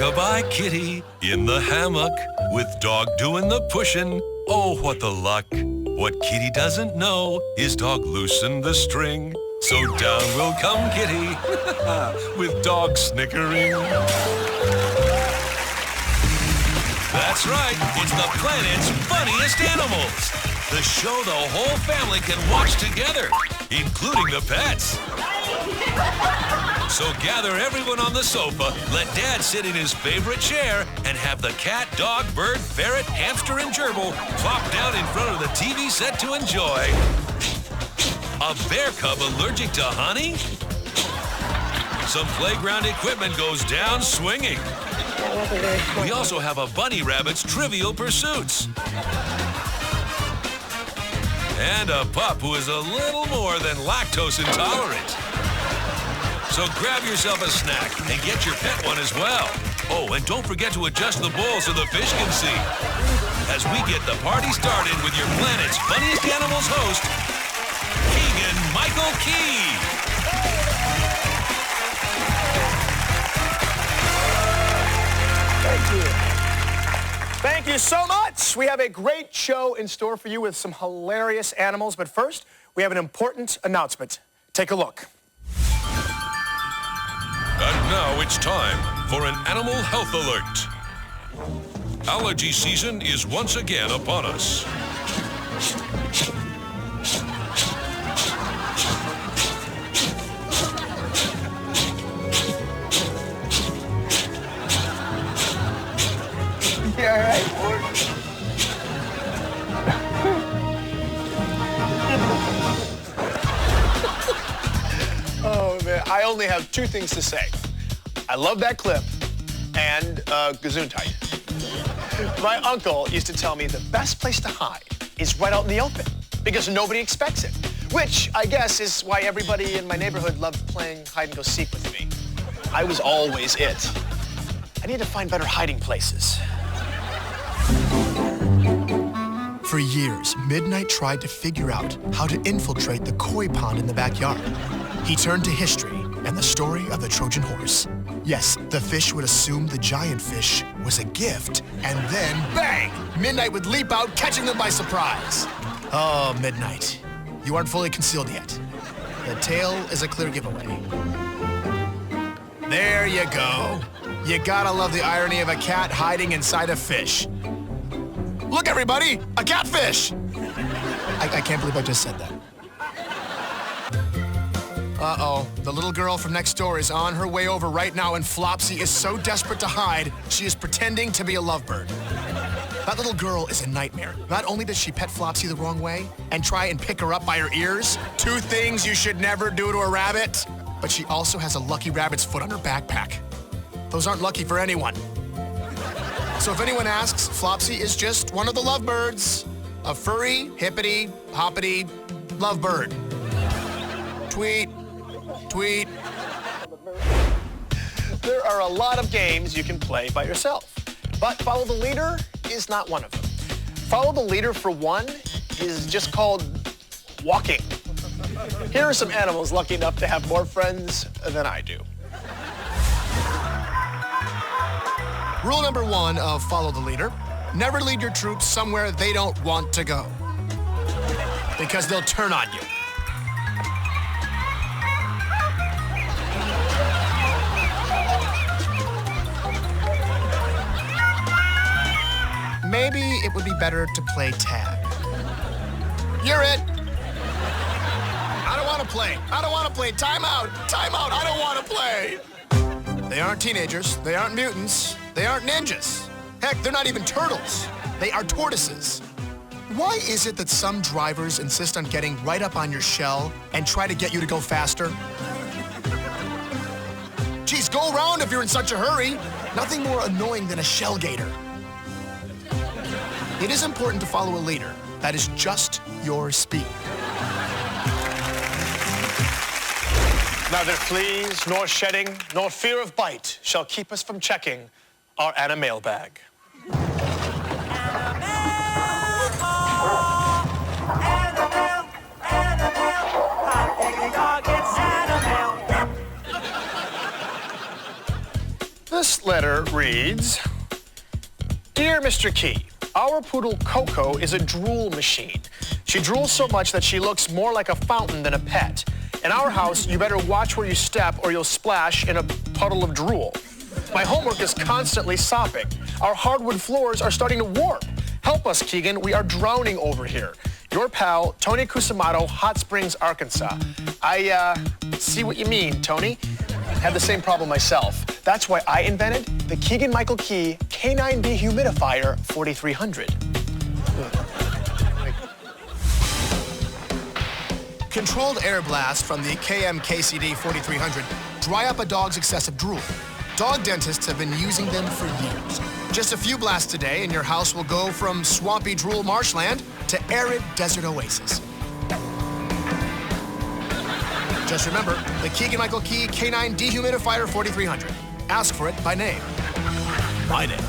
Rock-a-bye kitty in the hammock with dog doing the pushing. Oh, what the luck. What kitty doesn't know is dog loosened the string. So down will come kitty with dog snickering. That's right, it's the planet's funniest animals. The show the whole family can watch together, including the pets. So gather everyone on the sofa, let Dad sit in his favorite chair, and have the cat, dog, bird, ferret, hamster, and gerbil plop down in front of the TV set to enjoy. A bear cub allergic to honey? Some playground equipment goes down swinging. We also have a bunny rabbit's trivial pursuits. And a pup who is a little more than lactose intolerant. So grab yourself a snack and get your pet one as well. Oh, and don't forget to adjust the bowl so the fish can see. As we get the party started with your planet's funniest animals host, Keegan-Michael Key. Thank you. Thank you so much. We have a great show in store for you with some hilarious animals. But first, we have an important announcement. Take a look. And now it's time for an animal health alert. Allergy season is once again upon us. Yeah, all right. Oh, man. I only have two things to say. I love that clip and Gesundheit. My uncle used to tell me the best place to hide is right out in the open because nobody expects it, which I guess is why everybody in my neighborhood loved playing hide-and-go-seek with me. I was always it. I need to find better hiding places. For years, Midnight tried to figure out how to infiltrate the koi pond in the backyard. He turned to history and the story of the Trojan horse. Yes, the fish would assume the giant fish was a gift, and then, bang! Midnight would leap out, catching them by surprise. Oh, Midnight, you aren't fully concealed yet. The tail is a clear giveaway. There you go. You gotta love the irony of a cat hiding inside a fish. Look, everybody, a catfish! I can't believe I just said that. Uh-oh, the little girl from next door is on her way over right now, and Flopsy is so desperate to hide, she is pretending to be a lovebird. That little girl is a nightmare. Not only does she pet Flopsy the wrong way and try and pick her up by her ears, two things you should never do to a rabbit, but she also has a lucky rabbit's foot on her backpack. Those aren't lucky for anyone. So if anyone asks, Flopsy is just one of the lovebirds. A furry, hippity, hoppity lovebird. Tweet. Tweet. There are a lot of games you can play by yourself, but Follow the Leader is not one of them. Follow the Leader, for one, is just called walking. Here are some animals lucky enough to have more friends than I do. Rule number one of Follow the Leader: never lead your troops somewhere they don't want to go, because they'll turn on you. Maybe it would be better to play tag. You're it. I don't want to play. I don't want to play. Time out. Time out. I don't want to play. They aren't teenagers. They aren't mutants. They aren't ninjas. Heck, they're not even turtles. They are tortoises. Why is it that some drivers insist on getting right up on your shell and try to get you to go faster? Geez, go around if you're in such a hurry. Nothing more annoying than a shell gator. It is important to follow a leader that is just your speed. Neither fleas, nor shedding, nor fear of bite shall keep us from checking our Anna mailbag. This letter reads, Dear Mr. Key, our poodle Coco is a drool machine. She drools so much that she looks more like a fountain than a pet. In our house, you better watch where you step or you'll splash in a puddle of drool. My homework is constantly sopping. Our hardwood floors are starting to warp. Help us, Keegan. We are drowning over here. Your pal, Tony Cusimano, Hot Springs, Arkansas. I see what you mean, Tony. Had the same problem myself. That's why I invented the Keegan-Michael Key K9 Dehumidifier 4300. Controlled air blast from the KMKCD 4300 dry up a dog's excessive drool. Dog dentists have been using them for years. Just a few blasts today and your house will go from swampy drool marshland to arid desert oasis. Just remember, the Keegan-Michael Key K9 Dehumidifier 4300. Ask for it by name. My name.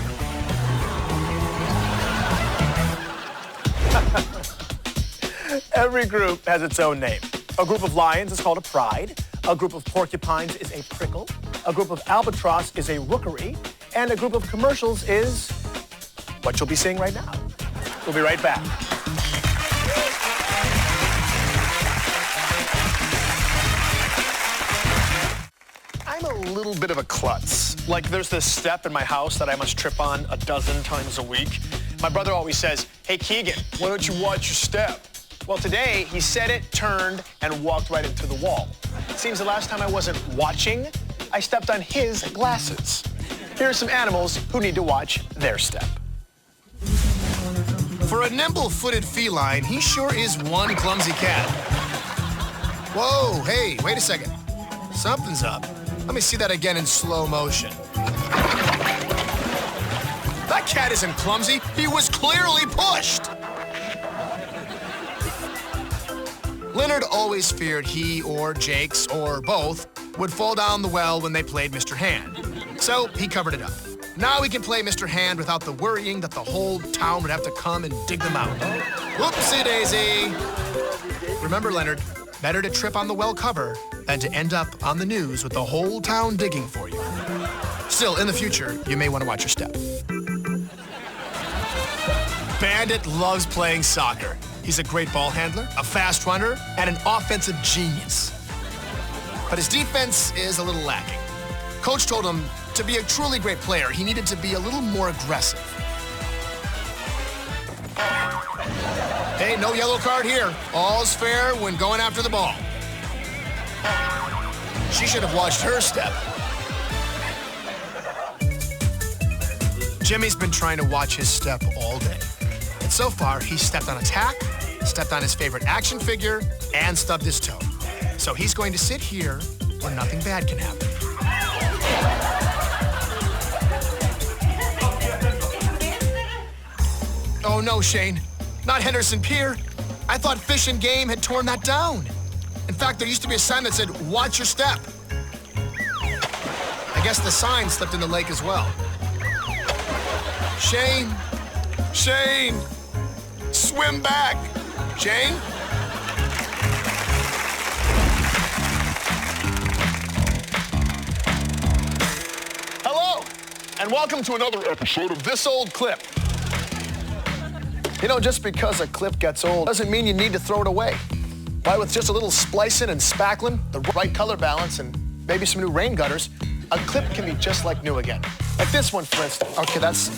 Every group has its own name. A group of lions is called a pride. A group of porcupines is a prickle. A group of albatross is a rookery. And a group of commercials is what you'll be seeing right now. We'll be right back. I'm a little bit of a klutz. Like, there's this step in my house that I must trip on a dozen times a week. My brother always says, hey, Keegan, why don't you watch your step? Well, today, he said it, turned, and walked right into the wall. It seems the last time I wasn't watching, I stepped on his glasses. Here are some animals who need to watch their step. For a nimble-footed feline, he sure is one clumsy cat. Whoa, hey, wait a second. Something's up. Let me see that again in slow motion. That cat isn't clumsy. He was clearly pushed. Leonard always feared he or Jakes or both would fall down the well when they played Mr. Hand. So he covered it up. Now he can play Mr. Hand without the worrying that the whole town would have to come and dig them out. Whoopsie daisy. Remember, Leonard, better to trip on the well cover than to end up on the news with the whole town digging for you. Still, in the future, you may want to watch your step. Bandit loves playing soccer. He's a great ball handler, a fast runner, and an offensive genius. But his defense is a little lacking. Coach told him to be a truly great player, he needed to be a little more aggressive. Hey, no yellow card here. All's fair when going after the ball. She should have watched her step. Jimmy's been trying to watch his step all day. And so far, he's stepped on a tack, stepped on his favorite action figure, and stubbed his toe. So he's going to sit here where nothing bad can happen. Oh no, Shane. Not Henderson Pier. I thought Fish and Game had torn that down. In fact, there used to be a sign that said, watch your step. I guess the sign slipped in the lake as well. Shane, Shane, swim back. Shane? Hello, and welcome to another episode of This Old Clip. You know, just because a clip gets old doesn't mean you need to throw it away. Why, with just a little splicing and spackling, the right color balance, and maybe some new rain gutters, a clip can be just like new again. Like this one, for instance. Okay, that's...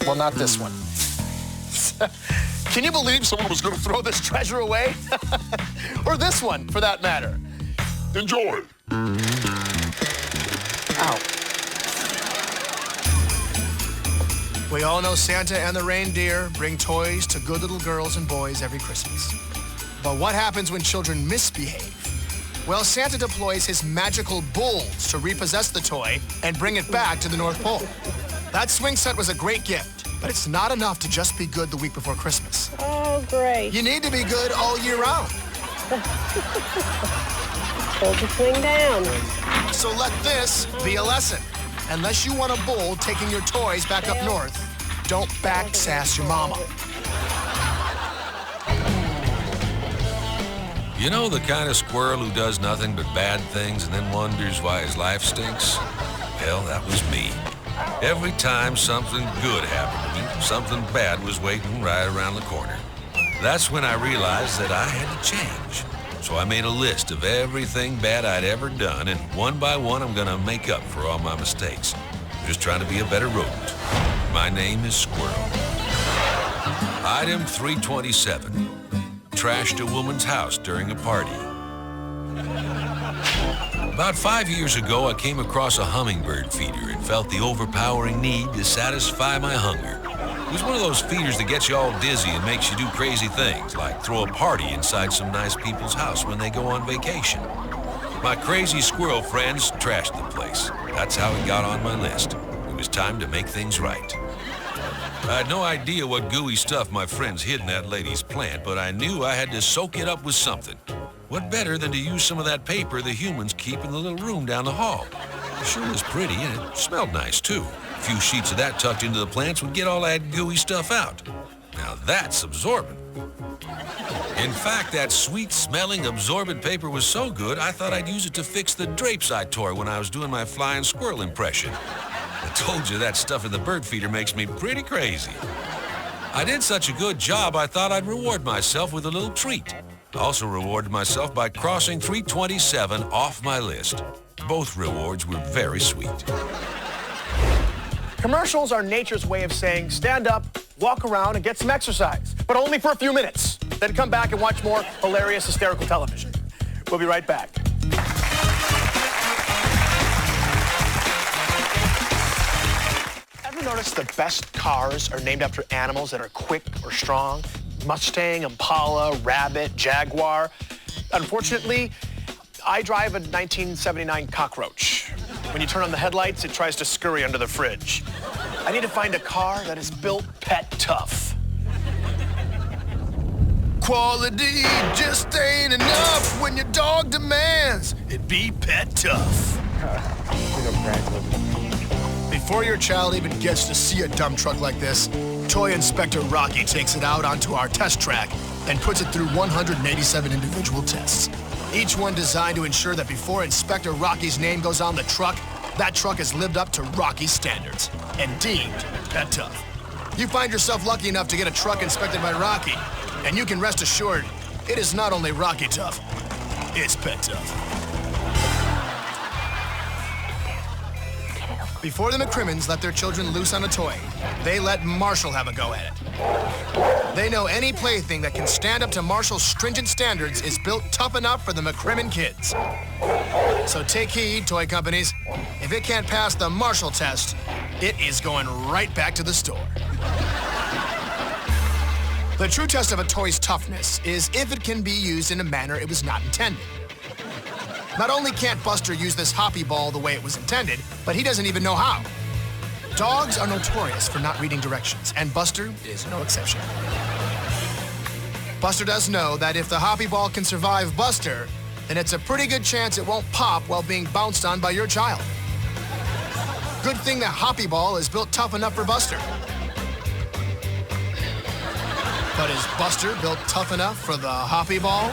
Well, not this one. Can you believe someone was going to throw this treasure away? Or this one, for that matter. Enjoy. Ow. We all know Santa and the reindeer bring toys to good little girls and boys every Christmas. But what happens when children misbehave? Well, Santa deploys his magical bulls to repossess the toy and bring it back to the North Pole. That swing set was a great gift, but it's not enough to just be good the week before Christmas. Oh, great. You need to be good all year round. Hold the swing down. So let this be a lesson. Unless you want a bull taking your toys back up north, don't back sass your mama. You know the kind of squirrel who does nothing but bad things and then wonders why his life stinks? Hell, that was me. Every time something good happened to me, something bad was waiting right around the corner. That's when I realized that I had to change. So I made a list of everything bad I'd ever done, and one by one I'm gonna make up for all my mistakes. Just trying to be a better rodent. My name is Squirrel. Item 327. Trashed a woman's house during a party. About 5 years ago, I came across a hummingbird feeder and felt the overpowering need to satisfy my hunger. It was one of those feeders that gets you all dizzy and makes you do crazy things, like throw a party inside some nice people's house when they go on vacation. My crazy squirrel friends trashed the place. That's how it got on my list. It was time to make things right. I had no idea what gooey stuff my friends hid in that lady's plant, but I knew I had to soak it up with something. What better than to use some of that paper the humans keep in the little room down the hall? It sure was pretty, and it smelled nice, too. A few sheets of that tucked into the plants would get all that gooey stuff out. Now that's absorbent. In fact, that sweet-smelling, absorbent paper was so good, I thought I'd use it to fix the drapes I tore when I was doing my flying squirrel impression. I told you that stuff in the bird feeder makes me pretty crazy. I did such a good job, I thought I'd reward myself with a little treat. I also rewarded myself by crossing 327 off my list. Both rewards were very sweet. Commercials are nature's way of saying, stand up, walk around, and get some exercise, but only for a few minutes. Then come back and watch more hilarious, hysterical television. We'll be right back. Ever notice the best cars are named after animals that are quick or strong? Mustang, Impala, Rabbit, Jaguar. Unfortunately, I drive a 1979 cockroach. When you turn on the headlights, it tries to scurry under the fridge. I need to find a car that is built pet tough. Quality just ain't enough when your dog demands it be pet tough. Before your child even gets to see a dump truck like this, Toy Inspector Rocky takes it out onto our test track and puts it through 187 individual tests. Each one designed to ensure that before Inspector Rocky's name goes on the truck, that truck has lived up to Rocky's standards and deemed pet tough. You find yourself lucky enough to get a truck inspected by Rocky, and you can rest assured it is not only Rocky tough, it's pet tough. Before the McCrimmons let their children loose on a toy, they let Marshall have a go at it. They know any plaything that can stand up to Marshall's stringent standards is built tough enough for the McCrimmon kids. So take heed, toy companies. If it can't pass the Marshall test, it is going right back to the store. The true test of a toy's toughness is if it can be used in a manner it was not intended. Not only can't Buster use this hoppy ball the way it was intended, but he doesn't even know how. Dogs are notorious for not reading directions, and Buster is no exception. Buster does know that if the hoppy ball can survive Buster, then it's a pretty good chance it won't pop while being bounced on by your child. Good thing that hoppy ball is built tough enough for Buster. But is Buster built tough enough for the hoppy ball?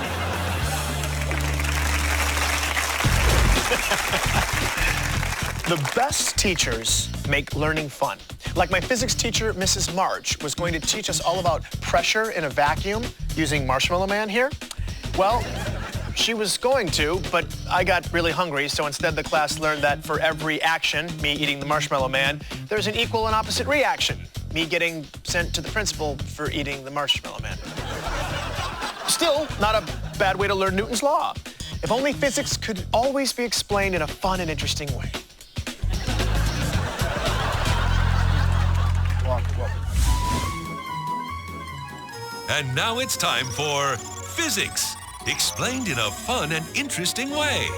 The best teachers make learning fun. Like my physics teacher, Mrs. March, was going to teach us all about pressure in a vacuum using Marshmallow Man here. Well, she was going to, but I got really hungry, so instead the class learned that for every action, me eating the Marshmallow Man, there's an equal and opposite reaction, me getting sent to the principal for eating the Marshmallow Man. Still, not a bad way to learn Newton's law. If only physics could always be explained in a fun and interesting way. And now it's time for Physics, explained in a fun and interesting way.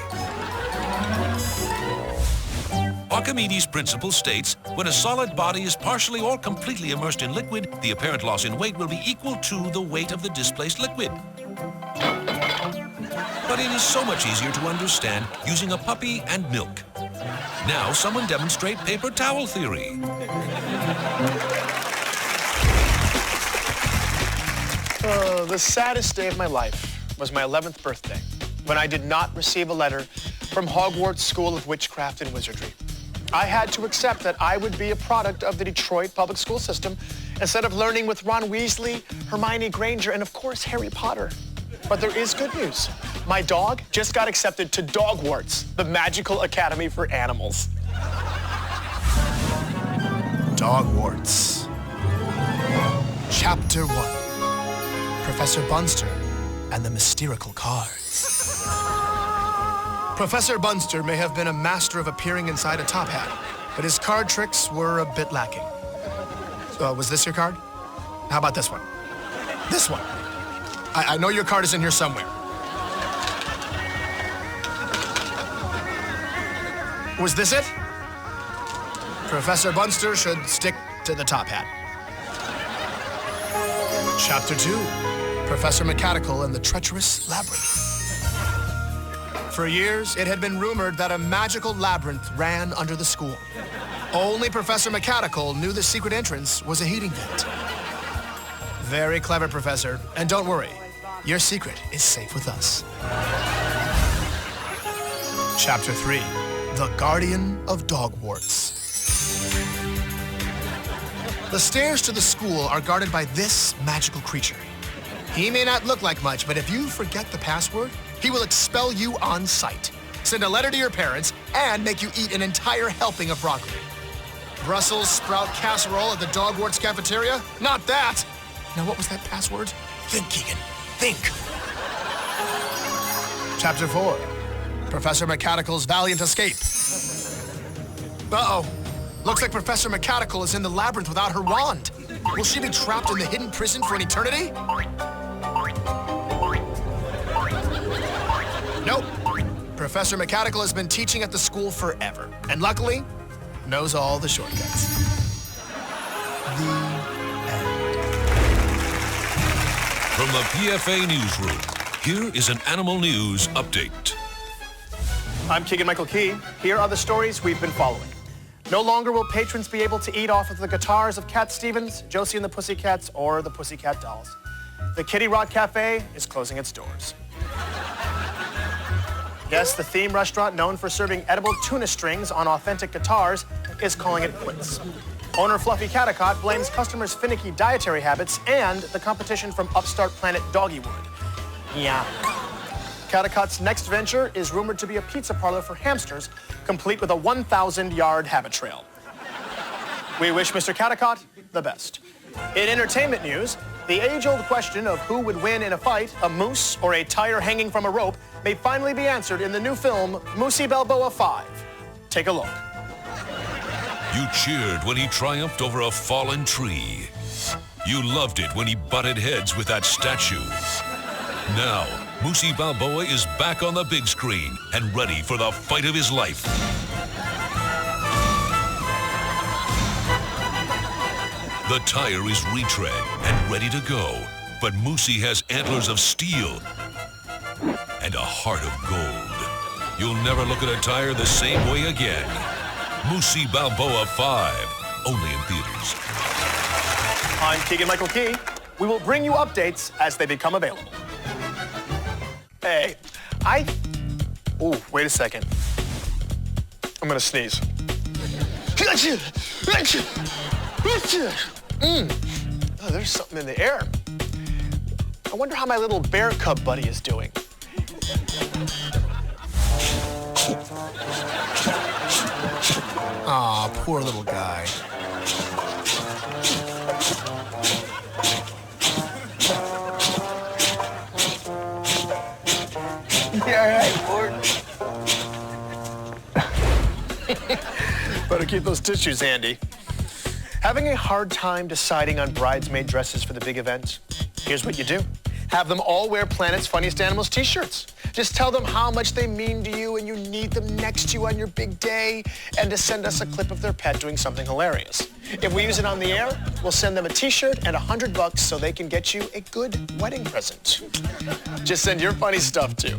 Archimedes' principle states, when a solid body is partially or completely immersed in liquid, the apparent loss in weight will be equal to the weight of the displaced liquid. But it is so much easier to understand using a puppy and milk. Now someone demonstrate paper towel theory. The saddest day of my life was my 11th birthday, when I did not receive a letter from Hogwarts School of Witchcraft and Wizardry. I had to accept that I would be a product of the Detroit public school system instead of learning with Ron Weasley, Hermione Granger, and of course, Harry Potter. But there is good news. My dog just got accepted to Dogwarts, the magical academy for animals. Dogwarts. Chapter 1. Professor Bunster and the Mysterical Cards. Professor Bunster may have been a master of appearing inside a top hat, but his card tricks were a bit lacking. Was this your card? How about this one? This one. I know your card is in here somewhere. Was this it? Professor Bunster should stick to the top hat. Chapter 2, Professor McCadical and the Treacherous Labyrinth. For years, it had been rumored that a magical labyrinth ran under the school. Only Professor McCadical knew the secret entrance was a heating vent. Very clever, Professor. And don't worry, your secret is safe with us. Chapter 3, The Guardian of Dogwarts. The stairs to the school are guarded by this magical creature. He may not look like much, but if you forget the password, he will expel you on sight, send a letter to your parents, and make you eat an entire helping of broccoli. Brussels sprout casserole at the Dogwarts cafeteria? Not that! Now, what was that password? Think, Keegan. Think. Chapter 4, Professor McCadical's Valiant Escape. Uh-oh. Looks like Professor McCadical is in the labyrinth without her wand. Will she be trapped in the hidden prison for an eternity? Nope. Professor McCadical has been teaching at the school forever, and luckily, knows all the shortcuts. The end. From the PFA newsroom, here is an Animal News update. I'm Keegan-Michael Key. Here are the stories we've been following. No longer will patrons be able to eat off of the guitars of Cat Stevens, Josie and the Pussycats, or the Pussycat Dolls. The Kitty Rock Cafe is closing its doors. Yes, the theme restaurant known for serving edible tuna strings on authentic guitars is calling it quits. Owner Fluffy Catacott blames customers' finicky dietary habits and the competition from upstart planet Doggywood. Yeah. Catacott's next venture is rumored to be a pizza parlor for hamsters, complete with a 1,000-yard habit trail. We wish Mr. Catacott the best. In entertainment news, the age-old question of who would win in a fight, a moose or a tire hanging from a rope, may finally be answered in the new film, Moosey Balboa 5. Take a look. You cheered when he triumphed over a fallen tree. You loved it when he butted heads with that statue. Now, Moosey Balboa is back on the big screen and ready for the fight of his life. The tire is retread and ready to go, but Moosey has antlers of steel and a heart of gold. You'll never look at a tire the same way again. Moosey Balboa 5, only in theaters. I'm Keegan-Michael Key. We will bring you updates as they become available. Hey, oh, wait a second. I'm gonna sneeze. Oh, there's something in the air. I wonder how my little bear cub buddy is doing. Aw, poor little guy. Yeah, right, Better keep those tissues handy. Having a hard time deciding on bridesmaid dresses for the big event? Here's what you do. Have them all wear Planet's Funniest Animals t-shirts. Just tell them how much they mean to you and you need them next to you on your big day, and to send us a clip of their pet doing something hilarious. If we use it on the air, we'll send them a t-shirt and $100 so they can get you a good wedding present. Just send your funny stuff too.